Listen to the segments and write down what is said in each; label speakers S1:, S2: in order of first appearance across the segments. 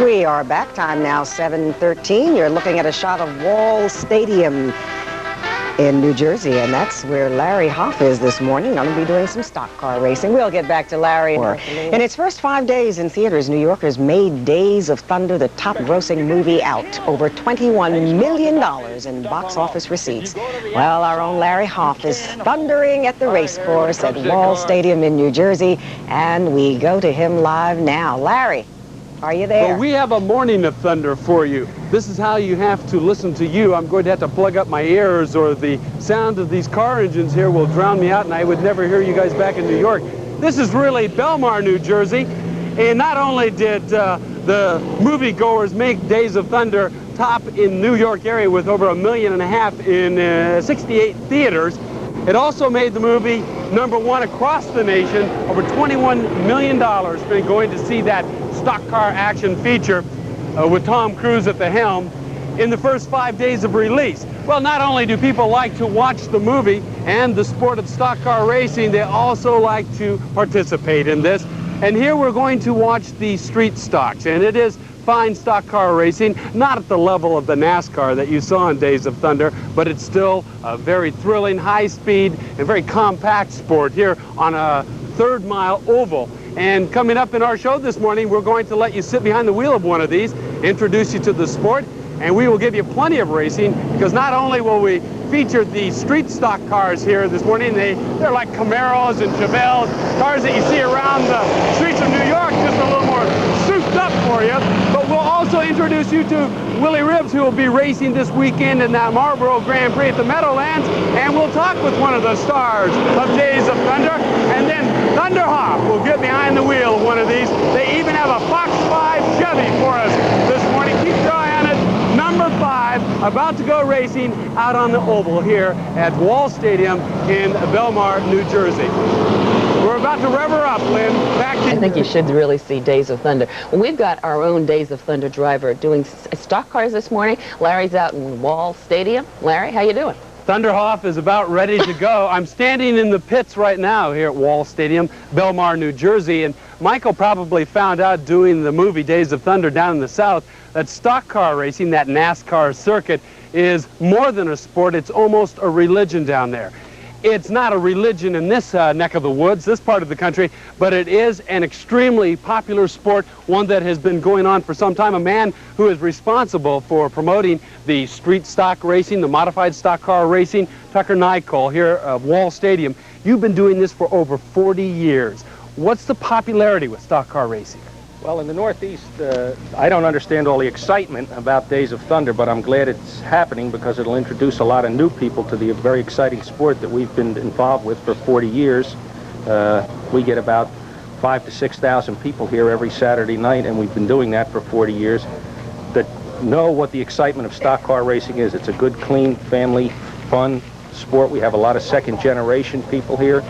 S1: We are back. Time now 7:13. You're looking at a shot of Wall Stadium in New Jersey, and that's where Larry Hoff is this morning. Going to be doing some stock car racing. We'll get back to Larry. In its first 5 days in theaters, New Yorkers made Days of Thunder the top-grossing movie out. Over $21 million in box office receipts. Well, our own Larry Hoff is thundering at the race course at Wall Stadium in New Jersey, and we go to him live now. Larry, are you there?
S2: Well, we have a morning of thunder for you. This is how you have to listen to you. I'm going to have to plug up my ears, or the sound of these car engines here will drown me out, and I would never hear you guys back in New York. This is really Belmar, New Jersey. And not only did the moviegoers make Days of Thunder top in New York area with over $1.5 million in 68 theaters, it also made the movie #1 across the nation. Over $21 million spent going to see that stock car action feature with Tom Cruise at the helm in the first 5 days of release. Well, not only do people like to watch the movie and the sport of stock car racing, they also like to participate in this. And here we're going to watch the street stocks, and it is fine stock car racing, not at the level of the NASCAR that you saw in Days of Thunder, but it's still a very thrilling, high-speed, and very compact sport here on a third-mile oval. And coming up in our show this morning, we're going to let you sit behind the wheel of one of these, introduce you to the sport, and we will give you plenty of racing, because not only will we feature the street stock cars here this morning, they're like Camaros and Chevelles, cars that you see around the streets of New York, just a little more souped up for you. But we'll also introduce you to Willie Ribbs, who will be racing this weekend in that Marlboro Grand Prix at the Meadowlands, and we'll talk with one of the stars of Days of Thunder, and then Thunder Hoff will get behind the wheel of one of these. They even have a Fox 5 Chevy for us this morning. Keep your eye on it. #5, about to go racing out on the oval here at Wall Stadium in Belmar, New Jersey. We're about to rev her up, Lynn. Back to you.
S3: I think you should really see Days of Thunder. Well, we've got our own Days of Thunder driver doing stock cars this morning. Larry's out in Wall Stadium. Larry, how you doing?
S2: Thunder Hoff is about ready to go. I'm standing in the pits right now here at Wall Stadium, Belmar, New Jersey, and Michael probably found out doing the movie Days of Thunder down in the South that stock car racing, that NASCAR circuit, is more than a sport. It's almost a religion down there. It's not a religion in this neck of the woods, this part of the country, but it is an extremely popular sport, one that has been going on for some time. A man who is responsible for promoting the street stock racing, the modified stock car racing, Tucker Nycol here at Wall Stadium. You've been doing this for over 40 years. What's the popularity with stock car racing?
S4: Well, in the Northeast, I don't understand all the excitement about Days of Thunder, but I'm glad it's happening because it'll introduce a lot of new people to the very exciting sport that we've been involved with for 40 years. We get about 5,000 to 6,000 people here every Saturday night, and we've been doing that for 40 years, that know what the excitement of stock car racing is. It's a good, clean, family, fun sport. We have a lot of second-generation people here.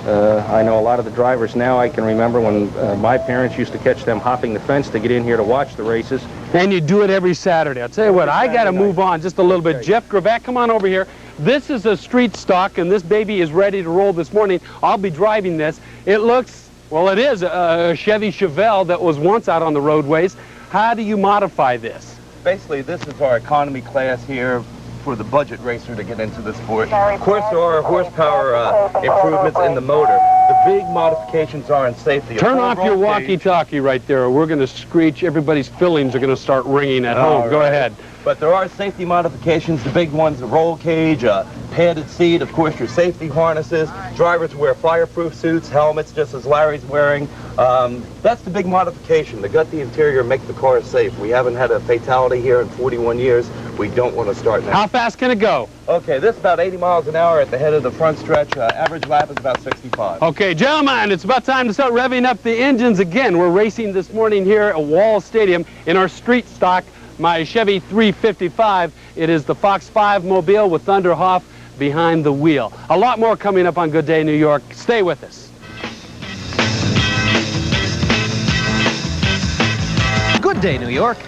S4: I know a lot of the drivers now. I can remember when my parents used to catch them hopping the fence to get in here to watch the races.
S2: And you do it every Saturday. I'll tell you what, I got to move on just a little bit. Jeff Gravatt, come on over here. This is a street stock, and this baby is ready to roll this morning. I'll be driving this. It looks, well, it is a Chevy Chevelle that was once out on the roadways. How do you modify this?
S5: Basically, this is our economy class here for the budget racer to get into the sport. Of course, there are horsepower improvements in the motor. The big modifications are in safety.
S2: Turn off your walkie-talkie right there, or we're going to screech. Everybody's fillings are going to start ringing at home. Go ahead.
S5: But there are safety modifications. The big ones, the roll cage, padded seat, of course, your safety harnesses. Drivers wear fireproof suits, helmets, just as Larry's wearing. That's the big modification, to gut the interior and make the car safe. We haven't had a fatality here in 41 years. We don't want to start now.
S2: How fast can it go?
S5: Okay, this is about 80 miles an hour at the head of the front stretch. Average lap is about 65.
S2: Okay, gentlemen, it's about time to start revving up the engines again. We're racing this morning here at Wall Stadium in our street stock, my Chevy 355. It is the Fox 5 Mobile with Thunder Hoff behind the wheel. A lot more coming up on Good Day New York. Stay with us.
S6: Good Day New York.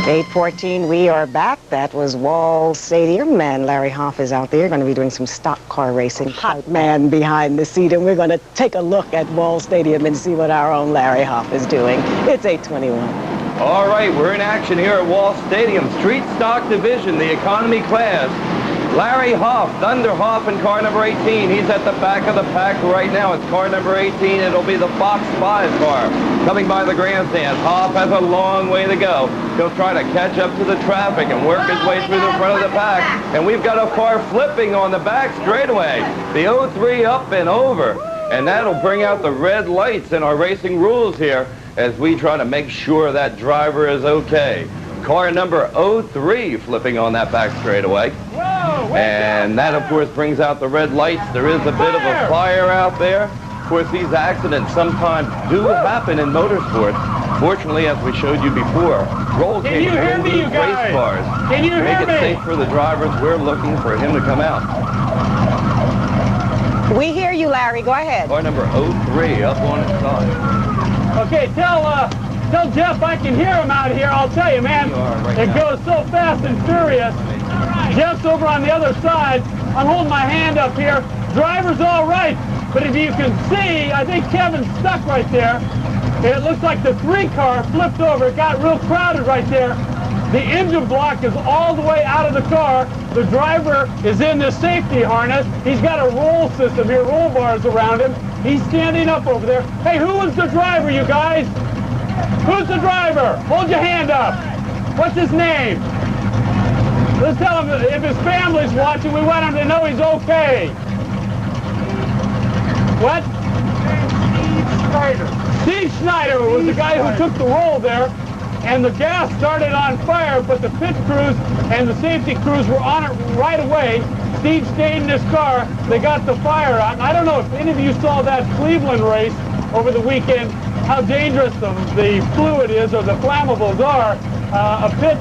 S1: 8:14, we are back. That was Wall Stadium, and Larry Hoff is out there going to be doing some stock car racing. Hot man behind the seat, and we're going to take a look at Wall Stadium and see what our own Larry Hoff is doing. It's 8:21.
S5: All right, we're in action here at Wall Stadium. Street Stock Division, the economy class. Larry Hoff, Thunder Hoff in car number 18. He's at the back of the pack right now. It's car number 18. It'll be the Fox 5 car coming by the grandstand. Hoff has a long way to go. He'll try to catch up to the traffic and work his way through the front of the pack. And we've got a car flipping on the back straightaway. The 03 up and over. And that'll bring out the red lights in our racing rules here as we try to make sure that driver is okay. Car number 03 flipping on that back straightaway. And that, of course, brings out the red lights. There is a bit of a fire out there. Of course, these accidents sometimes do happen in motorsports. Fortunately, as we showed you before, roll cage race cars.
S2: Can you
S5: make it safe for the drivers. We're looking for him to come out.
S1: We hear you, Larry. Go ahead.
S5: Car number 03 up on its side.
S2: Okay, tell Jeff I can hear him out here. I'll tell you, man, it goes so fast and furious. Jeff's over on the other side. I'm holding my hand up here. Driver's all right, but if you can see, I think Kevin's stuck right there. It looks like the 3 car flipped over. It got real crowded right there. The engine block is all the way out of the car. The driver is in the safety harness. He's got a roll system here, roll bars around him. He's standing up over there. Hey, who was the driver, you guys? Who's the driver? Hold your hand up. What's his name? Let's tell him if his family's watching, we want him to know he's okay. What? Steve Schneider. Steve Schneider was the guy who took the roll there, and the gas started on fire, but the pit crews and the safety crews were on it right away. Steve stayed in his car. They got the fire out. And I don't know if any of you saw that Cleveland race over the weekend, how dangerous the fluid is or the flammables are. A pit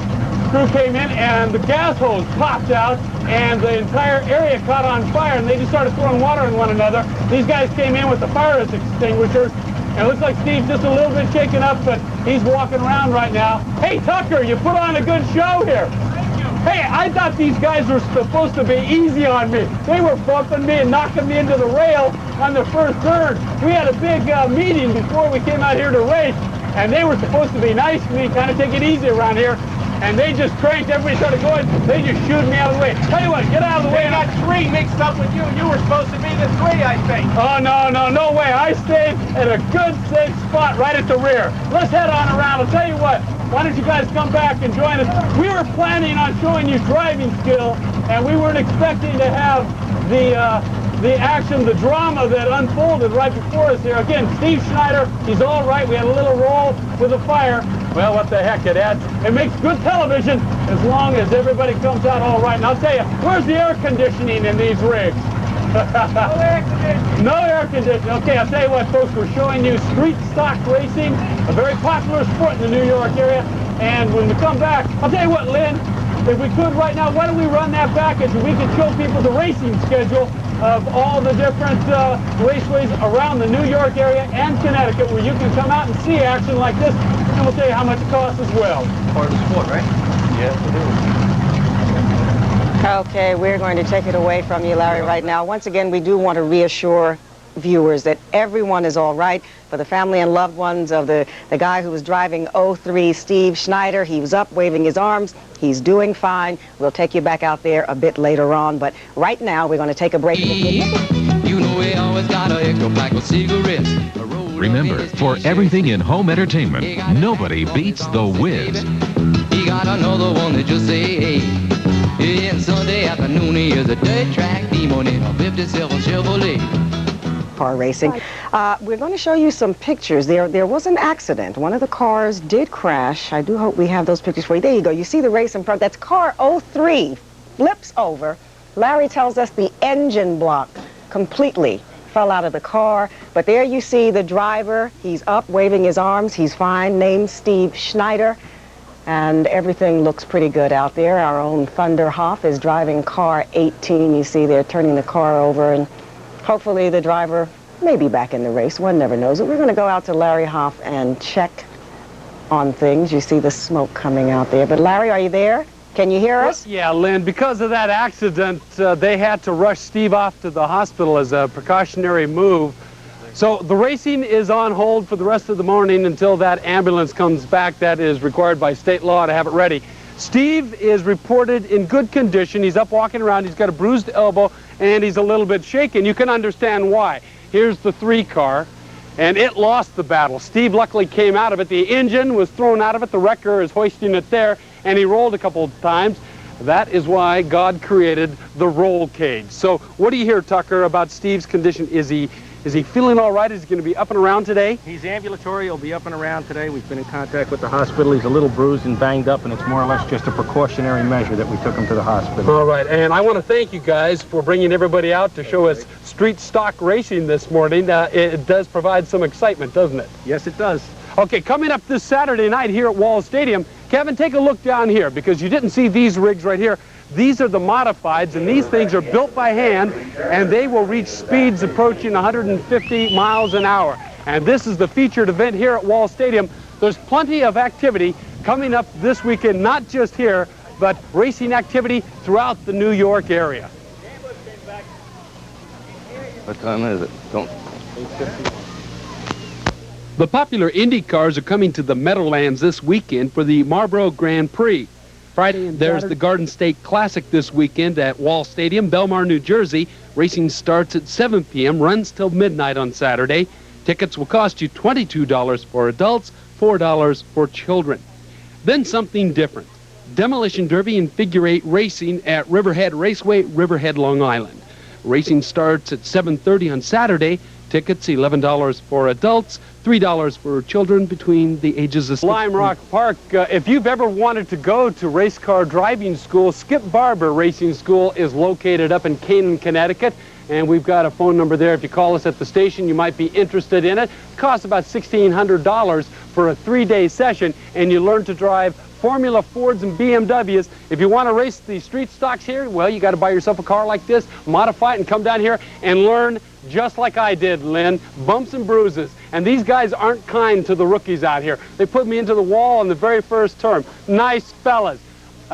S2: crew came in and the gas hose popped out and the entire area caught on fire, and they just started throwing water on one another. These guys came in with the fire extinguishers, and it looks like Steve's just a little bit shaken up, but he's walking around right now. Hey, Tucker, you put on a good show here. Hey, I thought these guys were supposed to be easy on me. They were bumping me and knocking me into the rail on the first turn. We had a big meeting before we came out here to race, and they were supposed to be nice to me, kind of take it easy around here. And they just cranked, everybody started going, they just shooed me out of the way. Tell you what, get out of the way. They got 3 mixed up with you. You were supposed to be the 3, I think. Oh, no way. I stayed at a good, safe spot right at the rear. Let's head on around. I'll tell you what, why don't you guys come back and join us? We were planning on showing you driving skill, and we weren't expecting to have the action, the drama that unfolded right before us here. Again, Steve Schneider, he's all right. We had a little roll with a fire. Well, what the heck, it makes good television as long as everybody comes out all right. And I'll tell you, where's the air conditioning in these rigs? No air conditioning. No air conditioning. Okay, I'll tell you what, folks, we're showing you street stock racing, a very popular sport in the New York area. And when we come back, I'll tell you what, Lynn, if we could right now, why don't we run that package and we can show people the racing schedule of all the different raceways around the New York area and Connecticut, where you can come out and see action like this, and we'll tell you how much it costs as well.
S5: Part of the sport, right? Yes, it is.
S1: Okay, we're going to take it away from you, Larry, right now. Once again, we do want to reassure viewers that everyone is all right. For the family and loved ones of the guy who was driving 03, Steve Schneider, he was up waving his arms. He's doing fine. We'll take you back out there a bit later on, but right now we're going to take a break.
S7: You know we always got an extra pack of cigarettes.
S6: Remember, for everything in home entertainment, nobody beats The Wiz.
S7: He got another one that just say, hey. And Sunday afternoon he is a dirt track demon in a 57 Chevrolet.
S1: Car racing. We're going to show you some pictures. There was an accident. One of the cars did crash. I do hope we have those pictures for you. There you go. You see the race in front. That's car 03. Flips over. Larry tells us the engine block completely fell out of the car. But there you see the driver. He's up waving his arms. He's fine. Named Steve Schneider. And everything looks pretty good out there. Our own Thunder Hoff is driving car 18. You see they're turning the car over, and hopefully the driver may be back in the race. One never knows it. We're going to go out to Larry Hoff and check on things. You see the smoke coming out there. But Larry, are you there? Can you hear us?
S2: Well, yeah, Lynn, because of that accident, they had to rush Steve off to the hospital as a precautionary move. So the racing is on hold for the rest of the morning until that ambulance comes back. That is required by state law to have it ready. Steve is reported in good condition. He's up walking around. He's got a bruised elbow, and he's a little bit shaken. You can understand why. Here's the 3 car, and it lost the battle. Steve luckily came out of it. The engine was thrown out of it. The wrecker is hoisting it there, and he rolled a couple of times. That is why God created the roll cage. So what do you hear, Tucker, about Steve's condition? Is he feeling all right? Is he going to be up and around today?
S4: He's ambulatory. He'll be up and around today. We've been in contact with the hospital. He's a little bruised and banged up, and it's more or less just a precautionary measure that we took him to the hospital.
S2: All right, and I want to thank you guys for bringing everybody out to show us street stock racing this morning. It does provide some excitement, doesn't it?
S4: Yes, it does.
S2: Okay, coming up this Saturday night here at Wall Stadium, Kevin, take a look down here, because you didn't see these rigs right here. These are the modifieds, and these things are built by hand, and they will reach speeds approaching 150 miles an hour. And this is the featured event here at Wall Stadium. There's plenty of activity coming up this weekend, not just here, but racing activity throughout the New York area.
S5: What time is it? Don't.
S2: The popular Indy cars are coming to the Meadowlands this weekend for the Marlboro Grand Prix. Friday and there's the Garden State Classic this weekend at Wall Stadium, Belmar, New Jersey. Racing starts at 7 p.m., runs till midnight on Saturday. Tickets will cost you $22 for adults, $4 for children. Then something different. Demolition Derby and Figure 8 racing at Riverhead Raceway, Riverhead, Long Island. Racing starts at 7:30 on Saturday. Tickets $11 for adults, $3 for children between the ages of 6. Lime Rock Park, if you've ever wanted to go to race car driving school, Skip Barber Racing School is located up in Canaan, Connecticut. And we've got a phone number there. If you call us at the station, you might be interested in it. It costs about $1,600 for a 3-day session, and you learn to drive Formula Fords and BMWs. If you want to race the street stocks here, well, you got to buy yourself a car like this, modify it, and come down here and learn just like I did, Lynn. Bumps and bruises. And these guys aren't kind to the rookies out here. They put me into the wall on the very first term. Nice fellas.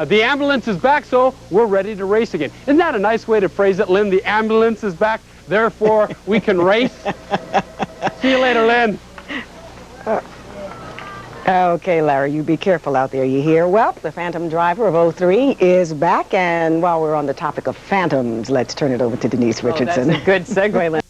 S2: The ambulance is back, so we're ready to race again. Isn't that a nice way to phrase it, Lynn? The ambulance is back, therefore we can race. See you later, Lynn.
S1: Okay, Larry, you be careful out there, you hear? Well, the Phantom driver of 03 is back, and while we're on the topic of phantoms, let's turn it over to Denise Richardson.
S3: Oh, that's a good segue, Lynn.